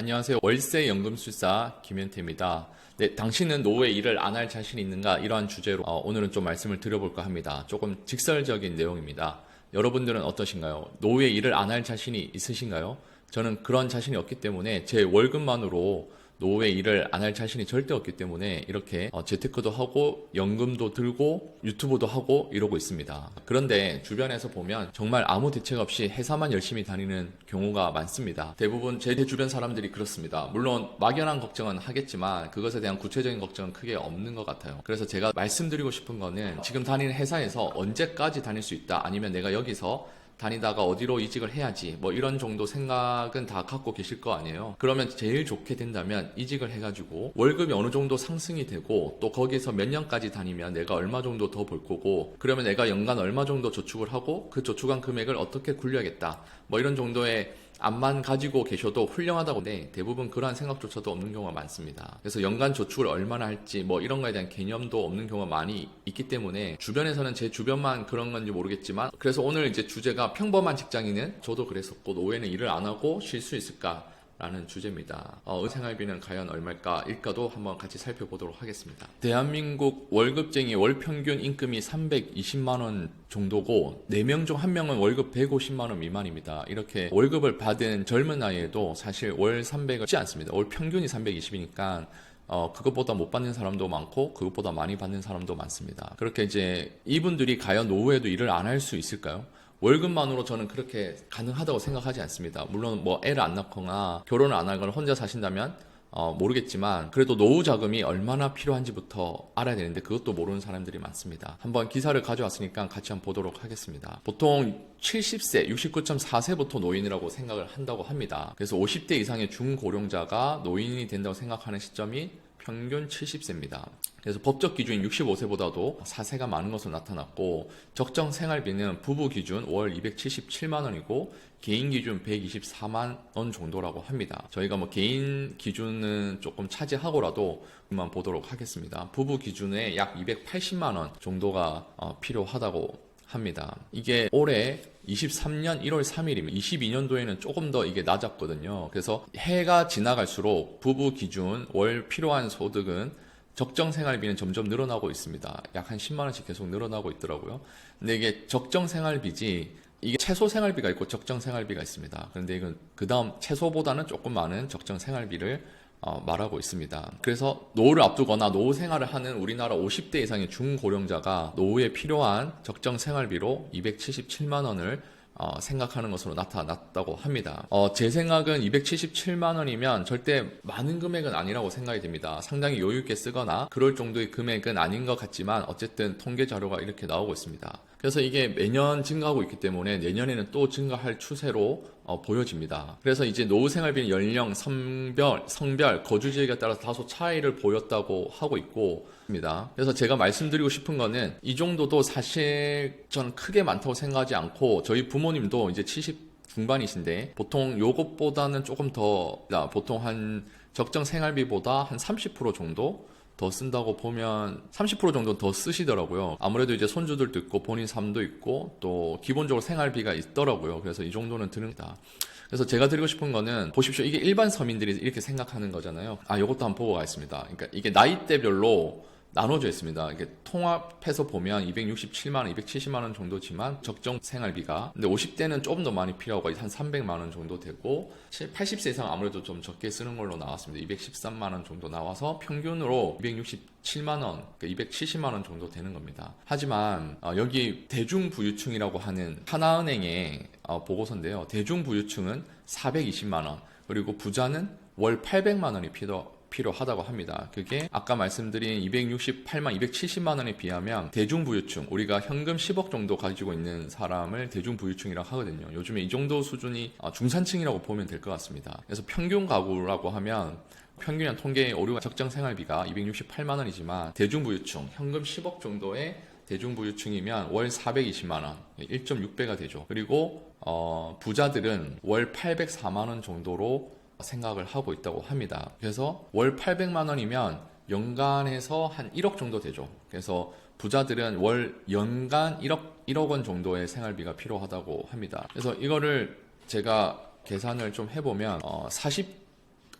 안녕하세요. 월세연금술사 김현태입니다. 네, 당신은 노후에 일을 안 할 자신이 있는가? 이러한 주제로 오늘은 좀 말씀을 드려볼까 합니다. 조금 직설적인 내용입니다. 여러분들은 어떠신가요? 노후에 일을 안 할 자신이 있으신가요? 저는 그런 자신이 없기 때문에 제 월급만으로 노후에 일을 안 할 자신이 절대 없기 때문에 이렇게 재테크도 하고 연금도 들고 유튜브도 하고 이러고 있습니다. 그런데 주변에서 보면 정말 아무 대책 없이 회사만 열심히 다니는 경우가 많습니다. 대부분 제 주변 사람들이 그렇습니다. 물론 막연한 걱정은 하겠지만 그것에 대한 구체적인 걱정은 크게 없는 것 같아요. 그래서 제가 말씀드리고 싶은 거는 지금 다니는 회사에서 언제까지 다닐 수 있다, 아니면 내가 여기서 다니다가 어디로 이직을 해야지, 뭐 이런 정도 생각은 다 갖고 계실 거 아니에요. 그러면 제일 좋게 된다면 이직을 해가지고 월급이 어느 정도 상승이 되고, 또 거기서 몇 년까지 다니면 내가 얼마 정도 더 벌 거고, 그러면 내가 연간 얼마 정도 저축을 하고 그 저축한 금액을 어떻게 굴려야겠다, 뭐 이런 정도의 암만 가지고 계셔도 훌륭하다고. 네, 대부분 그러한 생각조차도 없는 경우가 많습니다. 그래서 연간 저축을 얼마나 할지 뭐 이런 거에 대한 개념도 없는 경우가 많이 있기 때문에, 주변에서는 제 주변만 그런 건지 모르겠지만, 그래서 오늘 이제 주제가 평범한 직장인은, 저도 그랬었고 노후에는 일을 안 하고 쉴 수 있을까? 라는 주제입니다. 생활비는 과연 얼마일까? 일가도 한번 같이 살펴보도록 하겠습니다. 대한민국 월급쟁이 월 평균 임금이 320만원 정도고 4명 중 1명은 월급 150만원 미만입니다. 이렇게 월급을 받은 젊은 나이에도 사실 월 300을 찍지 않습니다. 월 평균이 320이니까 그것보다 못 받는 사람도 많고 그것보다 많이 받는 사람도 많습니다. 그렇게 이제 이분들이 과연 노후에도 일을 안 할 수 있을까요? 월급만으로 저는 그렇게 가능하다고 생각하지 않습니다. 물론 뭐 애를 안 낳거나 결혼을 안 하거나 혼자 사신다면 모르겠지만, 그래도 노후 자금이 얼마나 필요한지부터 알아야 되는데 그것도 모르는 사람들이 많습니다. 한번 기사를 가져왔으니까 같이 한번 보도록 하겠습니다. 보통 70세, 69.4세부터 노인이라고 생각을 한다고 합니다. 그래서 50대 이상의 중고령자가 노인이 된다고 생각하는 시점이 평균 70세입니다. 그래서 법적 기준인 65세보다도 4세가 많은 것으로 나타났고, 적정 생활비는 부부 기준 월 277만 원이고 개인 기준 124만 원 정도라고 합니다. 저희가 뭐 개인 기준은 조금 차지하고라도 그만 보도록 하겠습니다. 부부 기준에 약 280만 원 정도가 필요하다고 합니다. 이게 올해 23년 1월 3일이면 22년도에는 조금 더 이게 낮았거든요. 그래서 해가 지나갈수록 부부 기준 월 필요한 소득은, 적정 생활비는 점점 늘어나고 있습니다. 약 한 10만 원씩 계속 늘어나고 있더라고요. 근데 이게 적정 생활비지, 이게 최소 생활비가 있고 적정 생활비가 있습니다. 그런데 이건 그 다음 최소보다는 조금 많은 적정 생활비를 말하고 있습니다. 그래서 노후를 앞두거나 노후 생활을 하는 우리나라 50대 이상의 중고령자가 노후에 필요한 적정 생활비로 277만 원을 생각하는 것으로 나타났다고 합니다. 제 생각은 277만 원이면 절대 많은 금액은 아니라고 생각이 됩니다. 상당히 여유 있게 쓰거나 그럴 정도의 금액은 아닌 것 같지만, 어쨌든 통계 자료가 이렇게 나오고 있습니다. 그래서 이게 매년 증가하고 있기 때문에 내년에는 또 증가할 추세로 보여집니다. 그래서 이제 노후 생활비는 연령, 성별, 거주 지역에 따라서 다소 차이를 보였다고 하고 있고 입니다. 그래서 제가 말씀드리고 싶은 거는, 이 정도도 사실 저는 크게 많다고 생각하지 않고, 저희 부모님도 이제 70 중반이신데 보통 요것보다는 조금 더, 보통 한 적정 생활비보다 한 30% 정도 더 쓴다고 보면, 30% 정도 더 쓰시더라고요. 아무래도 이제 손주들도 있고 본인 삶도 있고 또 기본적으로 생활비가 있더라고요. 그래서 이 정도는 드는다. 그래서 제가 드리고 싶은 거는, 보십시오. 이게 일반 서민들이 이렇게 생각하는 거잖아요. 이것도 한번 보고 가겠습니다. 그러니까 이게 나이대별로 나눠져 있습니다. 이게 통합해서 보면 267만 원, 270만 원 정도지만 적정 생활비가, 근데 50대는 조금 더 많이 필요하고 한 300만 원 정도 되고, 80세 이상 아무래도 좀 적게 쓰는 걸로 나왔습니다. 213만 원 정도 나와서 평균으로 267만 원, 그러니까 270만 원 정도 되는 겁니다. 하지만 여기 대중부유층이라고 하는 하나은행의 보고서인데요. 대중부유층은 420만 원, 그리고 부자는 월 800만 원이 필요하다고 합니다. 그게 아까 말씀드린 268만, 270만 원에 비하면 대중부유층, 우리가 현금 10억 정도 가지고 있는 사람을 대중부유층이라고 하거든요. 요즘에 이 정도 수준이 중산층이라고 보면 될 것 같습니다. 그래서 평균 가구라고 하면, 평균한 통계 오류가 적정 생활비가 268만 원이지만 대중부유층, 현금 10억 정도의 대중부유층이면 월 420만 원, 1.6배가 되죠. 그리고 부자들은 월 804만 원 정도로 생각을 하고 있다고 합니다. 그래서 월 800만 원이면 연간에서 한 1억 정도 되죠. 그래서 부자들은 연간 1억 원 정도의 생활비가 필요하다고 합니다. 그래서 이거를 제가 계산을 좀 해보면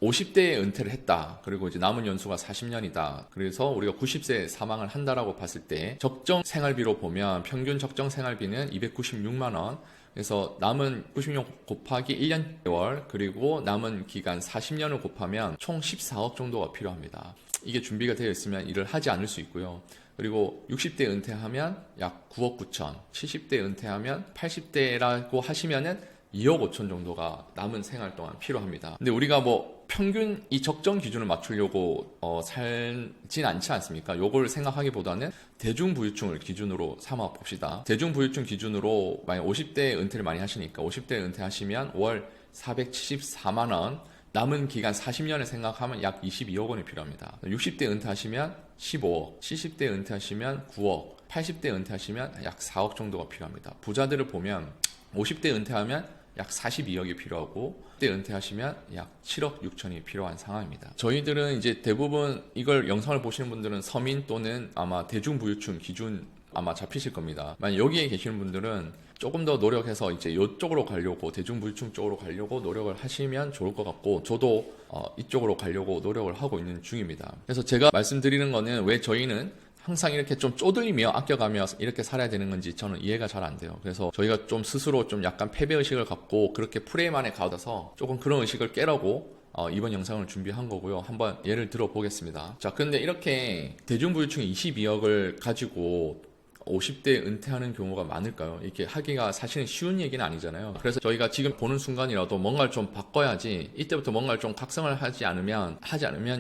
50대에 은퇴를 했다. 그리고 이제 남은 연수가 40년이다. 그래서 우리가 90세에 사망을 한다라고 봤을 때 적정 생활비로 보면 평균 적정 생활비는 296만 원. 그래서 남은 96 곱하기 1년 6개월 그리고 남은 기간 40년을 곱하면 총 14억 정도가 필요합니다. 이게 준비가 되어 있으면 일을 하지 않을 수 있고요. 그리고 60대 은퇴하면 약 9억 9천, 70대 은퇴하면 80대라고 하시면은 2억 5천 정도가 남은 생활 동안 필요합니다. 근데 우리가 뭐 평균 이 적정 기준을 맞추려고 살진 않지 않습니까? 요걸 생각하기보다는 대중부유층을 기준으로 삼아 봅시다. 대중부유층 기준으로 만약 50대 은퇴를 많이 하시니까 50대 은퇴하시면 월 474만 원, 남은 기간 40년을 생각하면 약 22억 원이 필요합니다. 60대 은퇴하시면 15억, 70대 은퇴하시면 9억, 80대 은퇴하시면 약 4억 정도가 필요합니다. 부자들을 보면 50대 은퇴하면 약 42억이 필요하고 10대 은퇴하시면 약 7억 6천이 필요한 상황입니다. 저희들은 이제 대부분 이걸 영상을 보시는 분들은 서민 또는 아마 대중부유층 기준 아마 잡히실 겁니다. 만약 여기에 계시는 분들은 조금 더 노력해서 이제 이쪽으로 가려고 대중부유층 쪽으로 가려고 노력을 하시면 좋을 것 같고 저도 이쪽으로 가려고 노력을 하고 있는 중입니다. 그래서 제가 말씀드리는 거는 왜 저희는 항상 이렇게 좀 쪼들리며 아껴가며 이렇게 살아야 되는 건지 저는 이해가 잘 안 돼요. 그래서 저희가 좀 스스로 좀 약간 패배의식을 갖고 그렇게 프레임 안에 가둬서 조금 그런 의식을 깨라고 이번 영상을 준비한 거고요. 한번 예를 들어 보겠습니다. 자, 근데 이렇게 대중부유층 22억을 가지고 50대 은퇴하는 경우가 많을까요? 이렇게 하기가 사실은 쉬운 얘기는 아니잖아요. 그래서 저희가 지금 보는 순간이라도 뭔가를 좀 바꿔야지 이때부터 뭔가를 좀 각성을 하지 않으면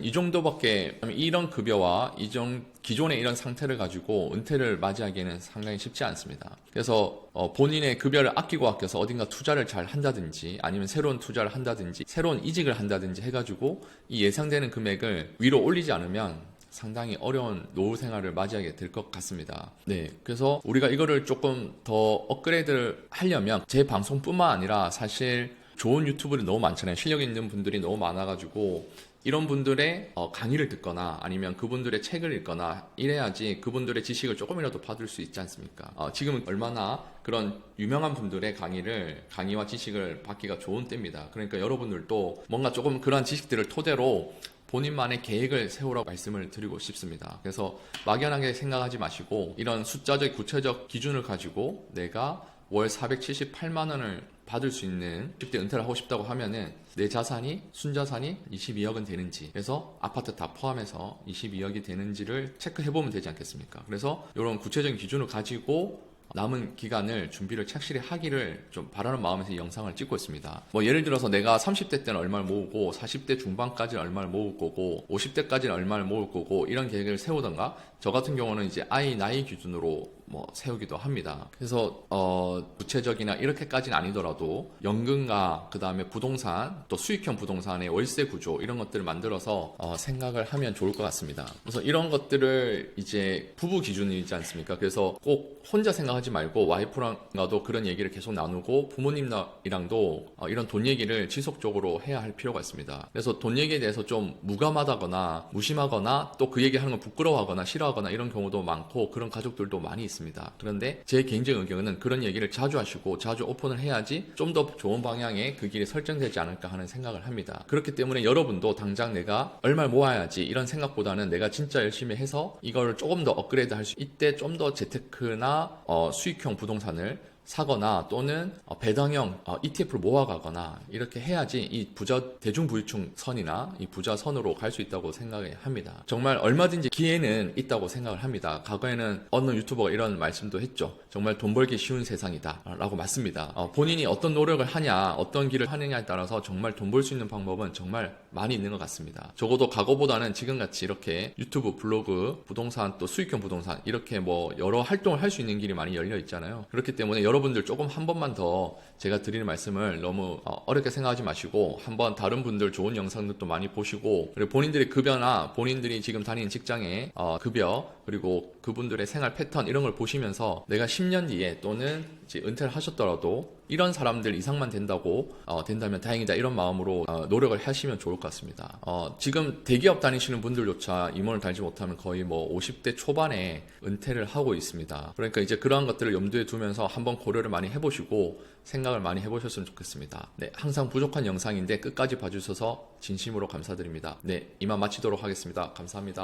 이 정도밖에 이런 급여와 기존의 이런 상태를 가지고 은퇴를 맞이하기에는 상당히 쉽지 않습니다. 그래서 본인의 급여를 아끼고 아껴서 어딘가 투자를 잘 한다든지 아니면 새로운 투자를 한다든지 새로운 이직을 한다든지 해가지고 이 예상되는 금액을 위로 올리지 않으면 상당히 어려운 노후 생활을 맞이하게 될 것 같습니다. 네, 그래서 우리가 이거를 조금 더 업그레이드를 하려면 제 방송뿐만 아니라 사실 좋은 유튜브들이 너무 많잖아요. 실력 있는 분들이 너무 많아가지고 이런 분들의 강의를 듣거나 아니면 그분들의 책을 읽거나 이래야지 그분들의 지식을 조금이라도 받을 수 있지 않습니까? 지금은 얼마나 그런 유명한 분들의 강의와 지식을 받기가 좋은 때입니다. 그러니까 여러분들도 뭔가 조금 그런 지식들을 토대로 본인만의 계획을 세우라고 말씀을 드리고 싶습니다. 그래서 막연하게 생각하지 마시고 이런 숫자적 구체적 기준을 가지고 내가 월 478만 원을 받을 수 있는 10대 은퇴를 하고 싶다고 하면은 내 자산이 순자산이 22억은 되는지 그래서 아파트 다 포함해서 22억이 되는지를 체크해 보면 되지 않겠습니까? 그래서 이런 구체적인 기준을 가지고 남은 기간을 준비를 착실히 하기를 좀 바라는 마음에서 이 영상을 찍고 있습니다. 뭐 예를 들어서 내가 30대 때는 얼마를 모으고 40대 중반까지는 얼마를 모을 거고 50대까지는 얼마를 모을 거고 이런 계획을 세우던가 저 같은 경우는 이제 아이 나이 기준으로 뭐 세우기도 합니다. 그래서 구체적이나 이렇게까지는 아니더라도 연금과 그 다음에 부동산 또 수익형 부동산의 월세 구조 이런 것들을 만들어서 생각을 하면 좋을 것 같습니다. 그래서 이런 것들을 이제 부부 기준이지 않습니까? 그래서 꼭 혼자 생각하지 말고 와이프랑도 그런 얘기를 계속 나누고 부모님이랑도 이런 돈 얘기를 지속적으로 해야 할 필요가 있습니다. 그래서 돈 얘기에 대해서 좀 무감하다거나 무심하거나 또 그 얘기하는 걸 부끄러워하거나 싫어하거나 이런 경우도 많고 그런 가족들도 많이 있습니다. 그런데 제 개인적인 의견은 그런 얘기를 자주 하시고 자주 오픈을 해야지 좀 더 좋은 방향의 그 길이 설정되지 않을까 하는 생각을 합니다. 그렇기 때문에 여러분도 당장 내가 얼마를 모아야지 이런 생각보다는 내가 진짜 열심히 해서 이걸 조금 더 업그레이드 할 수 이때 좀 더 재테크나 수익형 부동산을 사거나 또는 배당형 ETF를 모아가거나 이렇게 해야지 이 대중부유층 선이나 이 부자 선으로 갈 수 있다고 생각합니다. 정말 얼마든지 기회는 있다고 생각을 합니다. 과거에는 어느 유튜버가 이런 말씀도 했죠. 정말 돈 벌기 쉬운 세상이다 라고 맞습니다. 본인이 어떤 노력을 하냐 어떤 길을 하느냐에 따라서 정말 돈 벌 수 있는 방법은 정말 많이 있는 것 같습니다. 적어도 과거보다는 지금같이 이렇게 유튜브, 블로그, 부동산 또 수익형 부동산 이렇게 뭐 여러 활동을 할 수 있는 길이 많이 열려 있잖아요. 그렇기 때문에 여러분들 조금 한 번만 더 제가 드리는 말씀을 너무 어렵게 생각하지 마시고 한번 다른 분들 좋은 영상들도 많이 보시고 그리고 본인들의 급여나 본인들이 지금 다니는 직장의 급여 그리고 그분들의 생활 패턴 이런 걸 보시면서 내가 10년 뒤에 또는 하셨을지, 은퇴를 하셨더라도 이런 사람들 이상만 된다면 다행이다, 이런 마음으로 노력을 하시면 좋을 것 같습니다. 지금 대기업 다니시는 분들조차 임원을 달지 못하면 거의 뭐 50대 초반에 은퇴를 하고 있습니다. 그러니까 이제 그러한 것들을 염두에 두면서 한번 고려를 많이 해보시고 생각을 많이 해보셨으면 좋겠습니다. 네, 항상 부족한 영상인데 끝까지 봐주셔서 진심으로 감사드립니다. 네, 이만 마치도록 하겠습니다. 감사합니다.